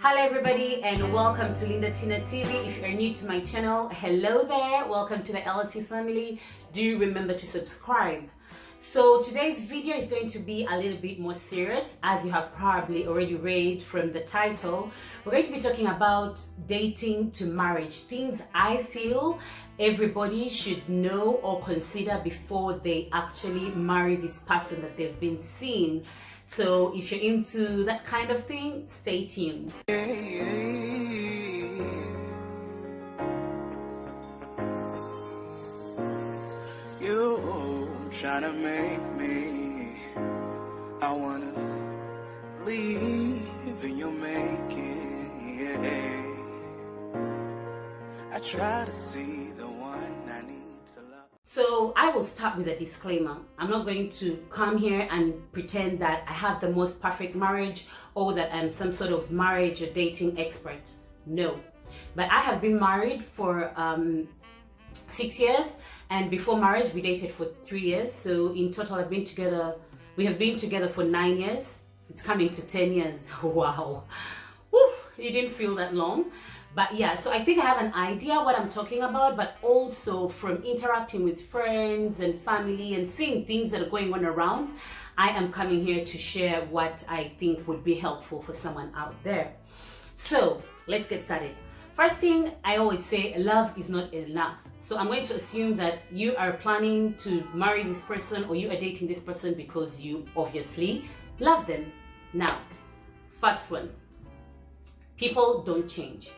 Hello everybody and welcome to Linda Tina TV. If you're new to my channel, hello there, welcome to the LT family. Do remember to subscribe. So today's video is going to be a little bit more serious, as you have probably already read from the title. We're going to be talking about dating to marriage, things I feel everybody should know or consider before they actually marry this person that they've been seeing. So if you're into that kind of thing, stay tuned. You trying to make me, I wanna leave and you're making, I try to see the one I need to love. So I will start with a disclaimer. I'm not going to come here and pretend that I have the most perfect marriage or that I'm some sort of marriage or dating expert. No. But I have been married for 6 years, and before marriage we dated for 3 years. So in total we have been together for 9 years. It's coming to 10 years. Wow. Woo, it didn't feel that long. But yeah, so I think I have an idea what I'm talking about, but also from interacting with friends and family and seeing things that are going on around, I am coming here to share what I think would be helpful for someone out there. So let's get started. First thing I always say, love is not enough. So I'm going to assume that you are planning to marry this person or you are dating this person because you obviously love them. Now, first one, people don't change.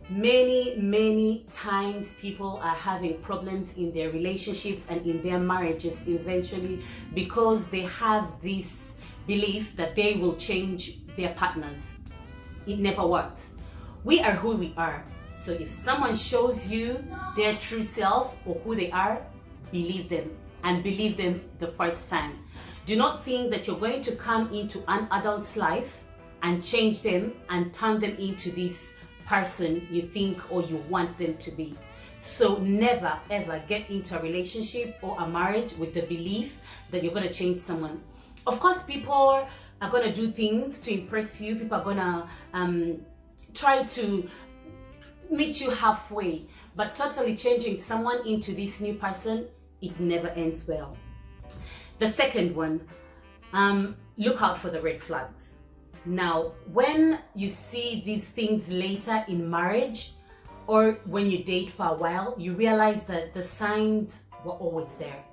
Many times people are having problems in their relationships and in their marriages eventually because they have this belief that they will change their partners. It never works. We are who we are. So if someone shows you their true self or who they are, believe them, and believe them the first time. Do not think that you're going to come into an adult's life and change them and turn them into this person you think or you want them to be. So never ever get into a relationship or a marriage with the belief that you're going to change someone. Of course, people are going to do things to impress you. People are going to try to meet you halfway, but totally changing someone into this new person, it never ends well. The second one, look out for the red flags. Now, when you see these things later in marriage or when you date for a while, you realize that the signs were always there.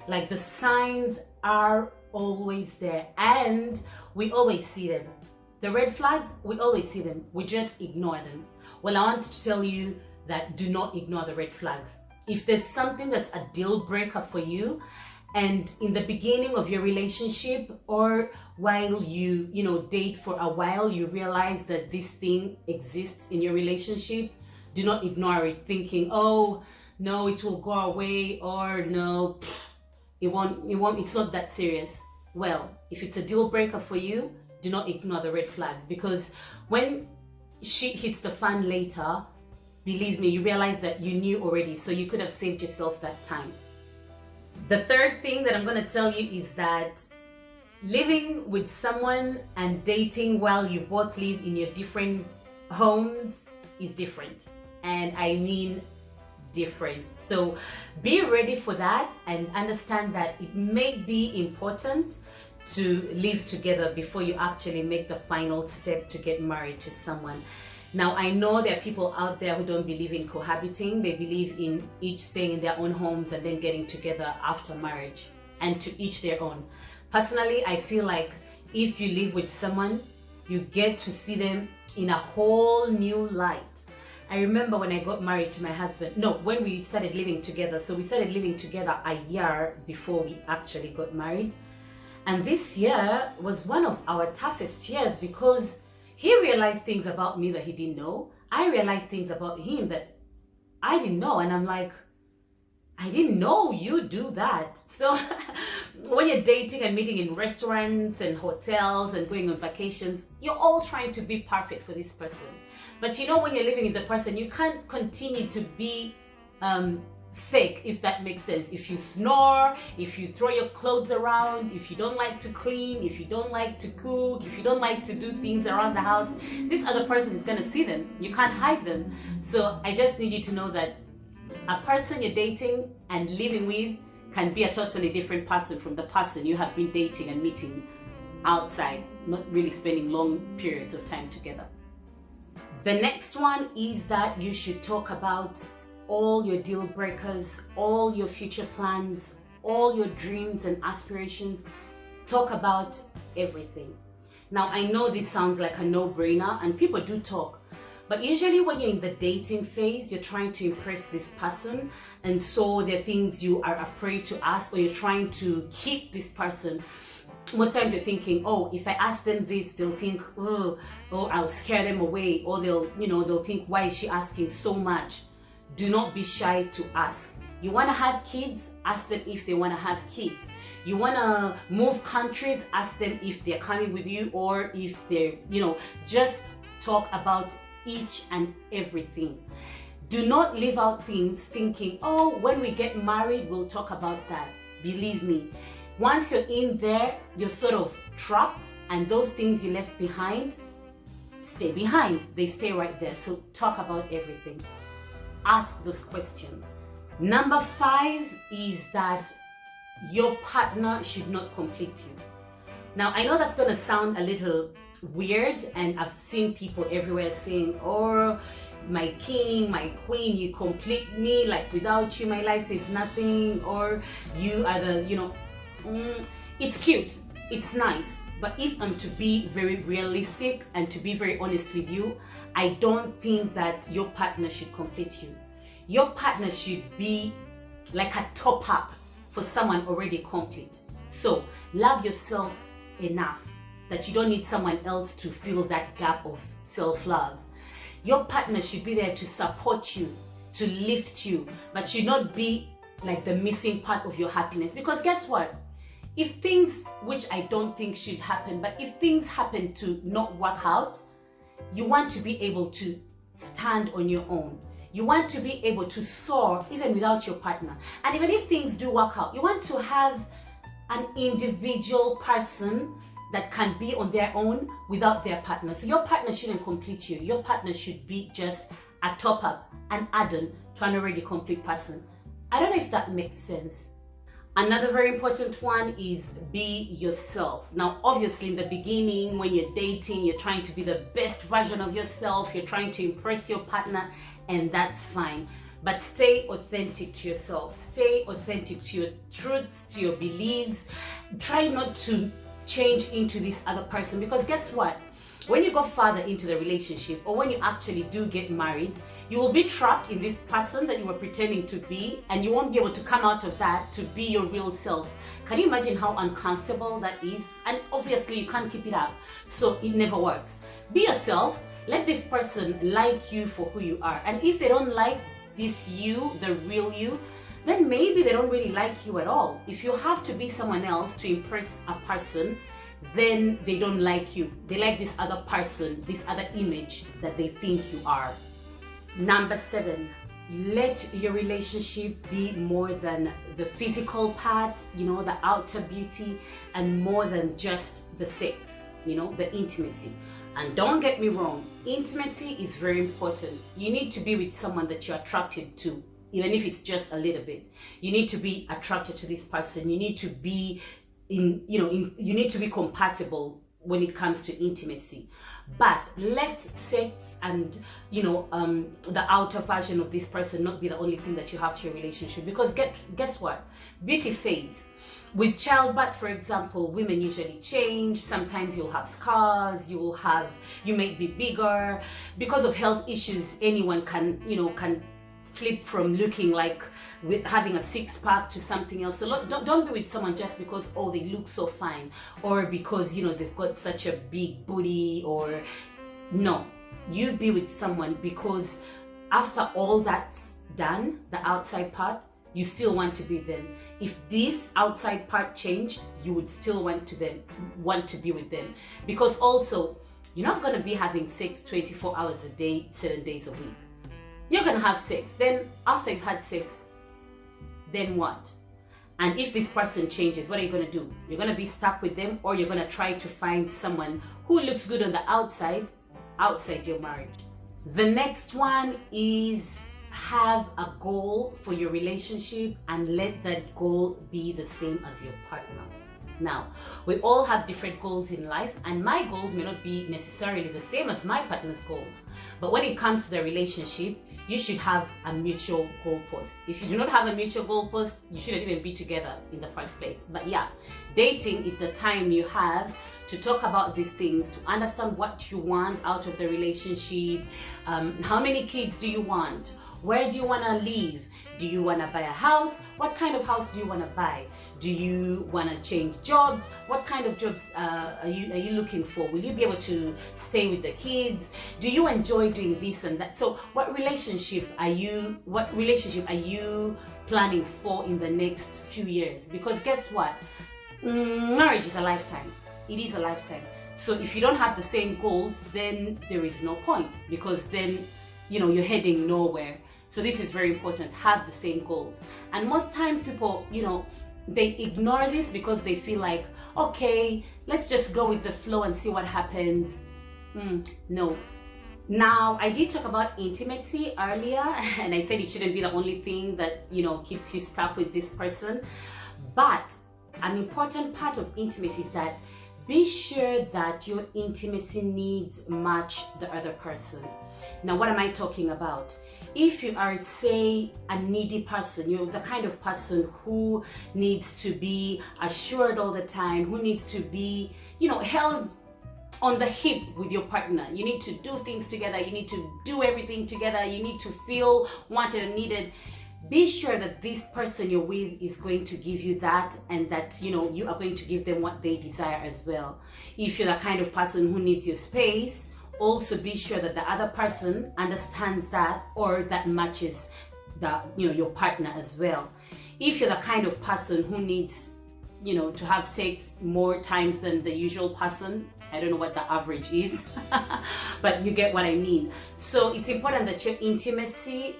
Like, the signs are always there and we always see them. The red flags, we always see them. We just ignore them. Well, I want to tell you that do not ignore the red flags. If there's something that's a deal breaker for you, and in the beginning of your relationship or while you date for a while, you realize that this thing exists in your relationship, do not ignore it thinking, oh, no, it will go away, or no, it won't, it's not that serious. Well, if it's a deal breaker for you, do not ignore the red flags, because when shit hits the fan later, believe me, you realize that you knew already, so you could have saved yourself that time. The third thing that I'm going to tell you is that living with someone and dating while you both live in your different homes is different. And I mean different. So be ready for that and understand that it may be important to live together before you actually make the final step to get married to someone. Now, I know there are people out there who don't believe in cohabiting. They believe in each staying in their own homes and then getting together after marriage, and to each their own. Personally, I feel like if you live with someone, you get to see them in a whole new light. I remember when I got married to my husband, when we started living together. So we started living together a year before we actually got married. And this year was one of our toughest years because he realized things about me that he didn't know. I realized things about him that I didn't know. And I'm like, I didn't know you do that. So when you're dating and meeting in restaurants and hotels and going on vacations, you're all trying to be perfect for this person. But when you're living with the person, you can't continue to be fake, if that makes sense. If you snore, if you throw your clothes around, if you don't like to clean, if you don't like to cook, if you don't like to do things around the house, this other person is going to see them. You can't hide them. So I just need you to know that a person you're dating and living with can be a totally different person from the person you have been dating and meeting outside, not really spending long periods of time together. The next one is that you should talk about all your deal breakers, all your future plans, all your dreams and aspirations. Talk about everything. Now, I know this sounds like a no-brainer and people do talk, but usually when you're in the dating phase, you're trying to impress this person, and so there are things you are afraid to ask, or you're trying to keep this person. Most times you're thinking, oh, if I ask them this, they'll think, oh, I'll scare them away, or they'll think, why is she asking so much? Do not be shy to ask. You want to have kids? Ask them if they want to have kids. You want to move countries? Ask them if they're coming with you, or if they're, just talk about each and everything. Do not leave out things thinking, oh, when we get married, we'll talk about that. Believe me, once you're in there, you're sort of trapped, and those things you left behind stay behind. They stay right there. So talk about everything. Ask those questions. Number 5 is that your partner should not complete you. Now, I know that's going to sound a little weird, and I've seen people everywhere saying, oh, my king, my queen, you complete me, like without you my life is nothing, or you are the, it's cute, it's nice, but if I'm to be very realistic and to be very honest with you, I don't think that your partner should complete you. Your partner should be like a top up for someone already complete. So love yourself enough that you don't need someone else to fill that gap of self-love. Your partner should be there to support you, to lift you, but should not be like the missing part of your happiness. Because guess what? If things, which I don't think should happen, but if things happen to not work out, you want to be able to stand on your own. You want to be able to soar even without your partner. And even if things do work out, you want to have an individual person that can be on their own without their partner. So your partner shouldn't complete you. Your partner should be just a top up, an add-on to an already complete person. I don't know if that makes sense. Another very important one is be yourself. Now, obviously in the beginning, when you're dating, you're trying to be the best version of yourself. You're trying to impress your partner, and that's fine. But stay authentic to yourself. Stay authentic to your truths, to your beliefs. Try not to change into this other person, because guess what? When you go further into the relationship, or when you actually do get married, you will be trapped in this person that you were pretending to be, and you won't be able to come out of that to be your real self. Can you imagine how uncomfortable that is? And obviously you can't keep it up, so it never works. Be yourself. Let this person like you for who you are. And if they don't like this you, the real you, then maybe they don't really like you at all. If you have to be someone else to impress a person, then they don't like you. They like this other person, this other image that they think you are. Number 7, let your relationship be more than the physical part, the outer beauty, and more than just the sex, the intimacy. And don't get me wrong, intimacy is very important. You need to be with someone that you're attracted to, even if it's just a little bit. You need to be attracted to this person. You need to be you need to be compatible when it comes to intimacy. But let sex and the outer version of this person not be the only thing that you have to your relationship, because guess what? Beauty fades. With childbirth, for example, women usually change. Sometimes you'll have scars, you may be bigger. Because of health issues, anyone can flip from looking like with having a six-pack to something else. So don't be with someone just because, oh, they look so fine, or because they've got such a big booty, or no. You be with someone because after all that's done, the outside part, you still want to be them. If this outside part changed, you would still want to be with them, because also you're not going to be having sex 24 hours a day, 7 days a week. You're going to have sex. Then after you've had sex, then what? And if this person changes, what are you going to do? You're going to be stuck with them, or you're going to try to find someone who looks good on the outside your marriage. The next one is have a goal for your relationship and let that goal be the same as your partner. Now, we all have different goals in life, and my goals may not be necessarily the same as my partner's goals. But when it comes to the relationship, you should have a mutual goal post. If you do not have a mutual goal post, you shouldn't even be together in the first place. But yeah, dating is the time you have to talk about these things, to understand what you want out of the relationship. How many kids do you want? Where do you want to live? Do you want to buy a house? What kind of house do you want to buy? Do you want to change jobs? What kind of jobs are you looking for? Will you be able to stay with the kids? Do you enjoy doing this and that? So what relationship are you planning for in the next few years? Because guess what? Marriage is a lifetime. It is a lifetime. So if you don't have the same goals, then there is no point, because then you're heading nowhere. So this is very important. Have the same goals. And most times people, they ignore this because they feel like, okay, let's just go with the flow and see what happens. No. Now, I did talk about intimacy earlier, and I said it shouldn't be the only thing that, keeps you stuck with this person. But an important part of intimacy is that be sure that your intimacy needs match the other person. Now, what am I talking about? If you are, say, a needy person, you're the kind of person who needs to be assured all the time, who needs to be, held on the hip with your partner. You need to do things together. You need to do everything together. You need to feel wanted and needed. Be sure that this person you're with is going to give you that, and that you are going to give them what they desire as well. If you're the kind of person who needs your space, also be sure that the other person understands that, or that matches your partner as well. If you're the kind of person who needs to have sex more times than the usual person, I don't know what the average is, but you get what I mean. So it's important that your intimacy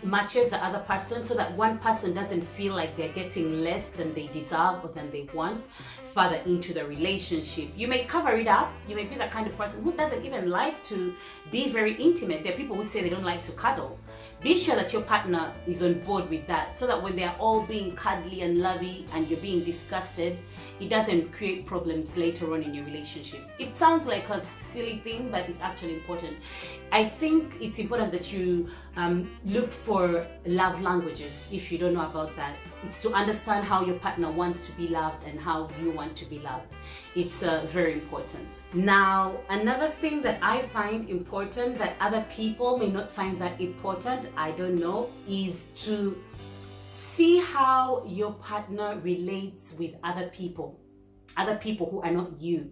matches the other person, so that one person doesn't feel like they're getting less than they deserve or than they want further into the relationship. You may cover it up. You may be the kind of person who doesn't even like to be very intimate. There are people who say they don't like to cuddle. Be sure that your partner is on board with that, so that when they're all being cuddly and lovey and you're being disgusted, it doesn't create problems later on in your relationships. It sounds like a silly thing, but it's actually important. I think it's important that you look for love languages. If you don't know about that, it's to understand how your partner wants to be loved and how you want to be loved. It's very important. Now, another thing that I find important that other people may not find that important, I don't know, is to see how your partner relates with other people who are not you.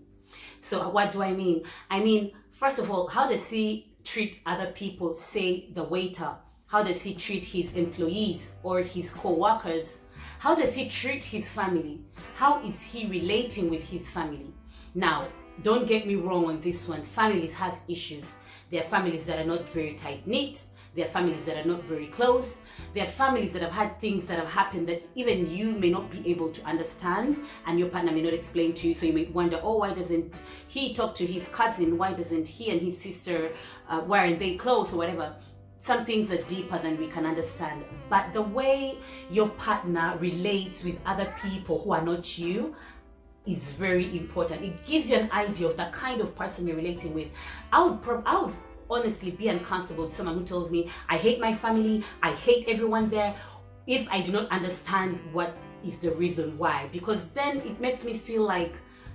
So what do I mean? I mean, first of all, how does he treat other people, say the waiter? How does he treat his employees or his co-workers? How does he treat his family? How is he relating with his family? Now, don't get me wrong on this one. Families have issues. There are families that are not very tight-knit. There are families that are not very close. There are families that have had things that have happened that even you may not be able to understand, and your partner may not explain to you. So you may wonder, oh, why doesn't he talk to his cousin? Why doesn't he and his sister, why aren't they close or whatever? Some things are deeper than we can understand. But the way your partner relates with other people who are not you is very important. It gives you an idea of the kind of person you're relating with. I would honestly be uncomfortable with someone who tells me, I hate my family, I hate everyone there, if I do not understand what is the reason why. Because then it makes me feel like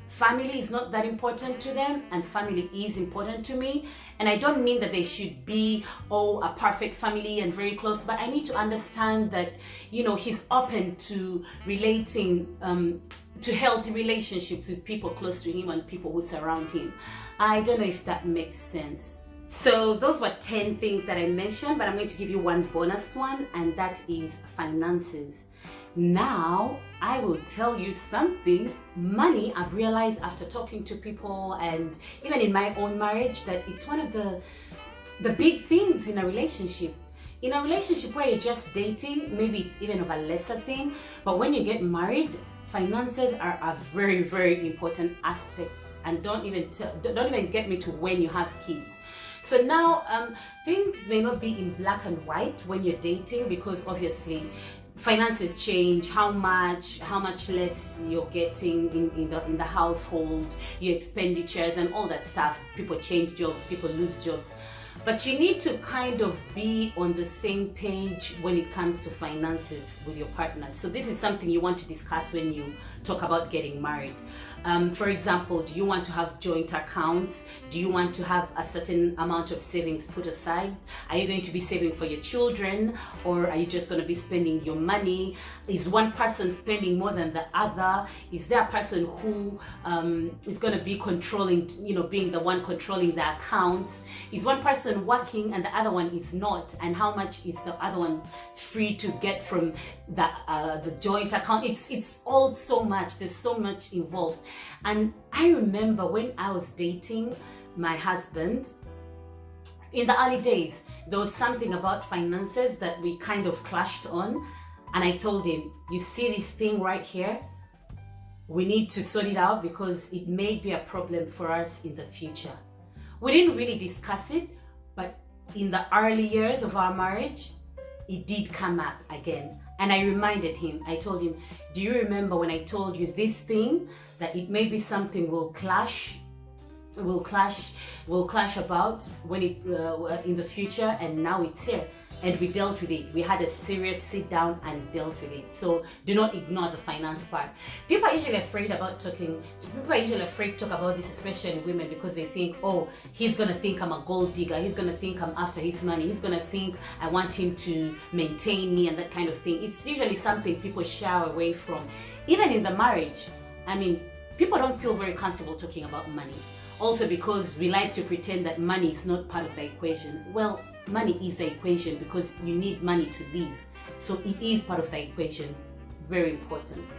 family is not that important to them, and family is important to me. And I don't mean that they should be, a perfect family and very close, but I need to understand that, he's open to relating to healthy relationships with people close to him and people who surround him. I don't know if that makes sense. So those were 10 things that I mentioned, but I'm going to give you one bonus one, and that is finances. Now, I will tell you something. Money, I've realized after talking to people and even in my own marriage, that it's one of the big things in a relationship. In a relationship where you're just dating, maybe it's even of a lesser thing, but when you get married, finances are a very, very important aspect. And don't even get me to when you have kids. So now things may not be in black and white when you're dating, because obviously finances change, how much less you're getting in the household, your expenditures and all that stuff. People change jobs, people lose jobs. But you need to kind of be on the same page when it comes to finances with your partners. So this is something you want to discuss when you talk about getting married. For example, do you want to have joint accounts? Do you want to have a certain amount of savings put aside? Are you going to be saving for your children, or are you just going to be spending your money? Is one person spending more than the other? Is there a person who is going to be controlling, being the one controlling the accounts? Is one person working and the other one is not? And how much is the other one free to get from the joint account? It's all so much. There's so much involved. And I remember when I was dating my husband, in the early days, there was something about finances that we kind of clashed on. And I told him, you see this thing right here? We need to sort it out because it may be a problem for us in the future. We didn't really discuss it, but in the early years of our marriage, it did come up again. And I reminded him, I told him, do you remember when I told you this thing, that it may be something we'll clash about when it in the future, and now it's here. And we dealt with it. We had a serious sit down and dealt with it. So do not ignore the finance part. People are usually afraid to talk about this, especially women, because they think, oh, he's gonna think I'm a gold digger, he's gonna think I'm after his money, he's gonna think I want him to maintain me and that kind of thing. It's usually something people shy away from. Even in the marriage, I mean, people don't feel very comfortable talking about money. Also because we like to pretend that money is not part of the equation. Well, money is the equation because you need money to live. So it is part of the equation. Very important.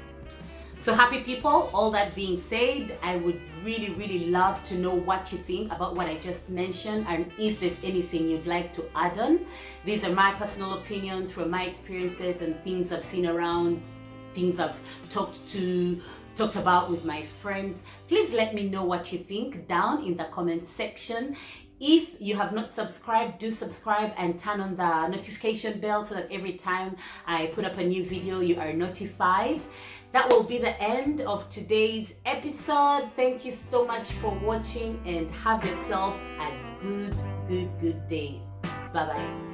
So happy people, all that being said, I would really, really love to know what you think about what I just mentioned, and if there's anything you'd like to add on. These are my personal opinions from my experiences and things I've seen around, things I've talked about with my friends. Please let me know what you think down in the comment section. If you have not subscribed, do subscribe and turn on the notification bell so that every time I put up a new video, you are notified. That will be the end of today's episode. Thank you so much for watching, and have yourself a good day. Bye-bye.